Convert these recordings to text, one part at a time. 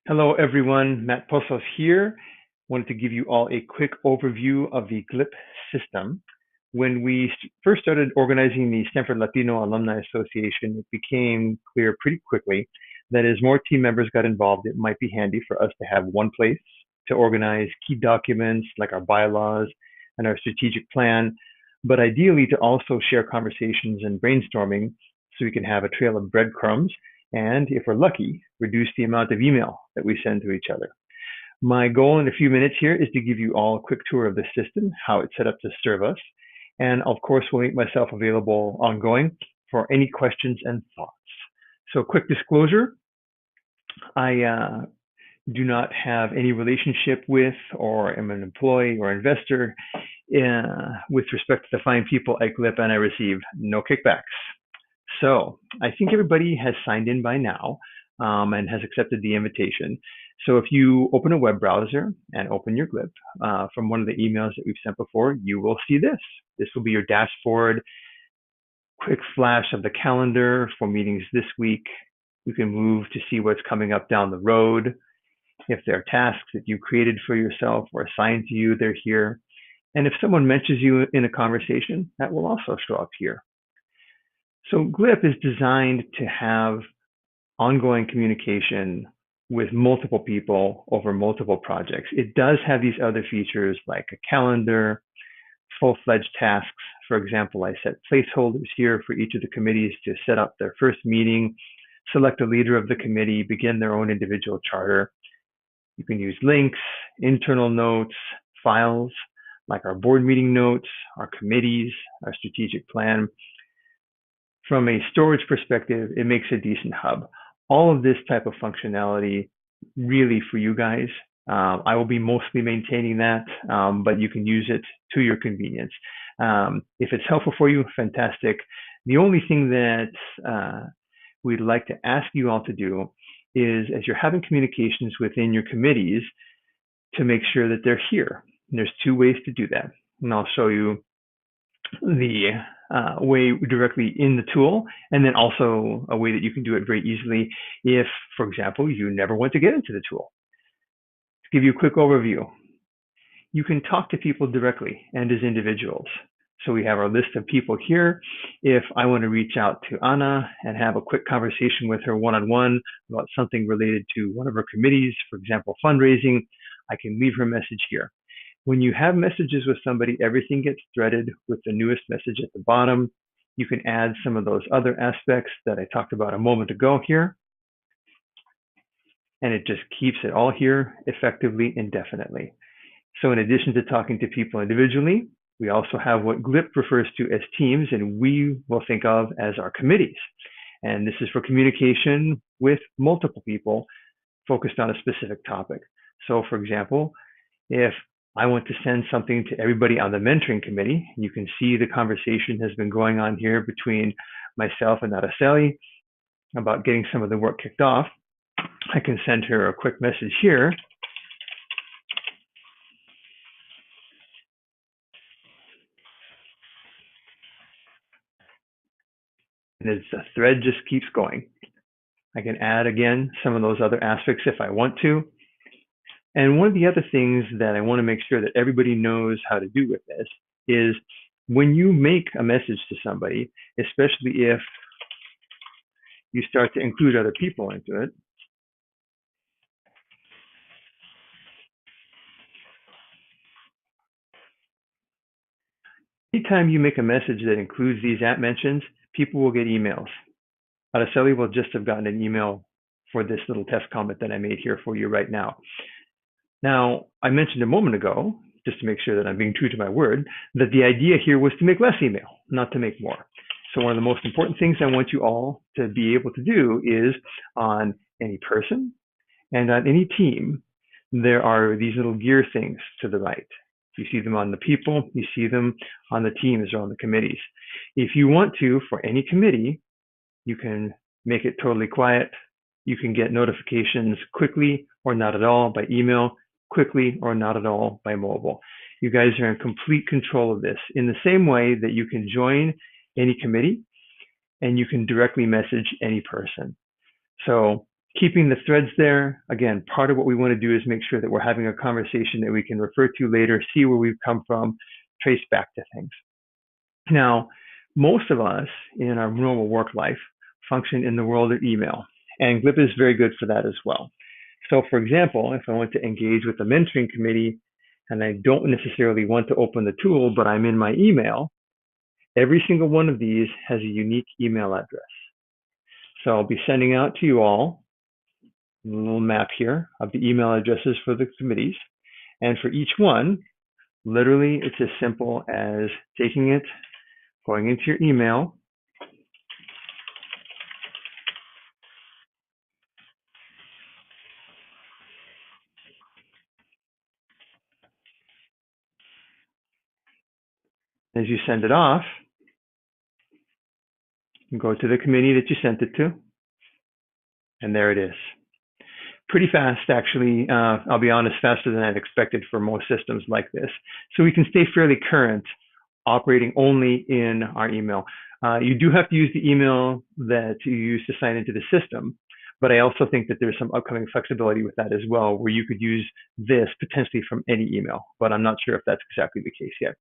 Hello, everyone. Matt Posos here. Wanted to give you all a quick overview of the Glip system. When we first started organizing the Stanford Latino Alumni Association, it became clear pretty quickly that as more team members got involved, it might be handy for us to have one place to organize key documents like our bylaws and our strategic plan, but ideally to also share conversations and brainstorming so we can have a trail of breadcrumbs and, if we're lucky, reduce the amount of email that we send to each other. My goal in a few minutes here is to give you all a quick tour of the system, how it's set up to serve us, and of course, will make myself available ongoing for any questions and thoughts. So, quick disclosure, I do not have any relationship with or am an employee or investor with respect to the fine people at Glip, and I receive no kickbacks. So I think everybody has signed in by now and has accepted the invitation. So if you open a web browser and open your Glip from one of the emails that we've sent before, you will see this. This will be your dashboard, quick flash of the calendar for meetings this week. You can move to see what's coming up down the road. If there are tasks that you created for yourself or assigned to you, they're here. And if someone mentions you in a conversation, that will also show up here. So Glip is designed to have ongoing communication with multiple people over multiple projects. It does have these other features like a calendar, full-fledged tasks. For example, I set placeholders here for each of the committees to set up their first meeting, select a leader of the committee, begin their own individual charter. You can use links, internal notes, files like our board meeting notes, our committees, our strategic plan. From a storage perspective, it makes a decent hub. All of this type of functionality really for you guys. I will be mostly maintaining that, but you can use it to your convenience. If it's helpful for you, fantastic. The only thing that we'd like to ask you all to do is, as you're having communications within your committees, to make sure that they're here. And there's two ways to do that. And I'll show you the way directly in the tool, and then also a way that you can do it very easily if, for example, you never want to get into the tool. To give you a quick overview, you can talk to people directly and as individuals. So we have our list of people here. If I want to reach out to Anna and have a quick conversation with her one-on-one about something related to one of her committees, for example, fundraising, I can leave her message here. When you have messages with somebody, everything gets threaded with the newest message at the bottom. You can add some of those other aspects that I talked about a moment ago here. And it just keeps it all here effectively, indefinitely. So in addition to talking to people individually, we also have what Glip refers to as teams, and we will think of as our committees. And this is for communication with multiple people focused on a specific topic. So for example, if I want to send something to everybody on the mentoring committee, you can see the conversation has been going on here between myself and Araceli about getting some of the work kicked off. I can send her a quick message here. And the thread just keeps going. I can add again some of those other aspects if I want to. And one of the other things that I want to make sure that everybody knows how to do with this is when you make a message to somebody, especially if you start to include other people into it, anytime you make a message that includes these app mentions, people will get emails. Araceli will just have gotten an email for this little test comment that I made here for you right now. Now, I mentioned a moment ago, just to make sure that I'm being true to my word, that the idea here was to make less email, not to make more. So one of the most important things I want you all to be able to do is on any person and on any team, there are these little gear things to the right. You see them on the people, you see them on the teams or on the committees. If you want to, for any committee, you can make it totally quiet. You can get notifications quickly or not at all by email, quickly or not at all by mobile. You guys are in complete control of this in the same way that you can join any committee and you can directly message any person. So Keeping the threads there, again, part of what we want to do is make sure that we're having a conversation that we can refer to later, see where we've come from, trace back to things. Now, most of us in our normal work life function in the world of email, and Glip is very good for that as well. So, for example, if I want to engage with the mentoring committee and I don't necessarily want to open the tool, but I'm in my email, every single one of these has a unique email address. So I'll be sending out to you all a little map here of the email addresses for the committees. And for each one, literally, it's as simple as taking it, going into your email, as you send it off, you go to the committee that you sent it to, and there it is. Pretty fast, actually. I'll be honest, faster than I'd expected for most systems like this. So we can stay fairly current, operating only in our email. You do have to use the email that you use to sign into the system, but I also think that there's some upcoming flexibility with that as well, where you could use this potentially from any email, but I'm not sure if that's exactly the case yet.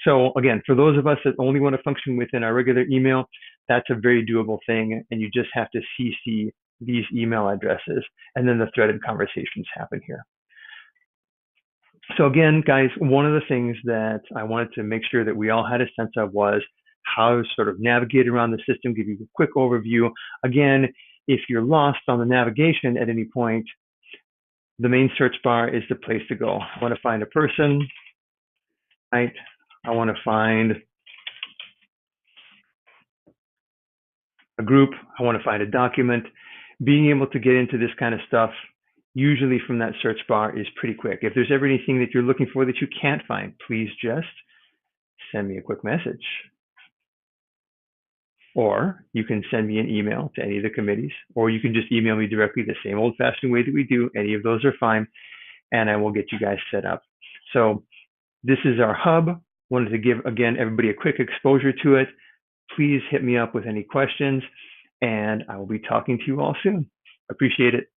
So again, for those of us that only want to function within our regular email, that's a very doable thing, and you just have to CC these email addresses, and then the threaded conversations happen here. So again, guys, one of the things that I wanted to make sure that we all had a sense of was how to sort of navigate around the system, give you a quick overview. Again, if you're lost on the navigation at any point, the main search bar is the place to go. I want to find a person, right? I want to find a group. I want to find a document. Being able to get into this kind of stuff, usually from that search bar, is pretty quick. If there's ever anything that you're looking for that you can't find, please just send me a quick message. Or you can send me an email to any of the committees, or you can just email me directly the same old-fashioned way that we do. Any of those are fine, and I will get you guys set up. So this is our hub. Wanted to give, again, everybody a quick exposure to it. Please hit me up with any questions, and I will be talking to you all soon. Appreciate it.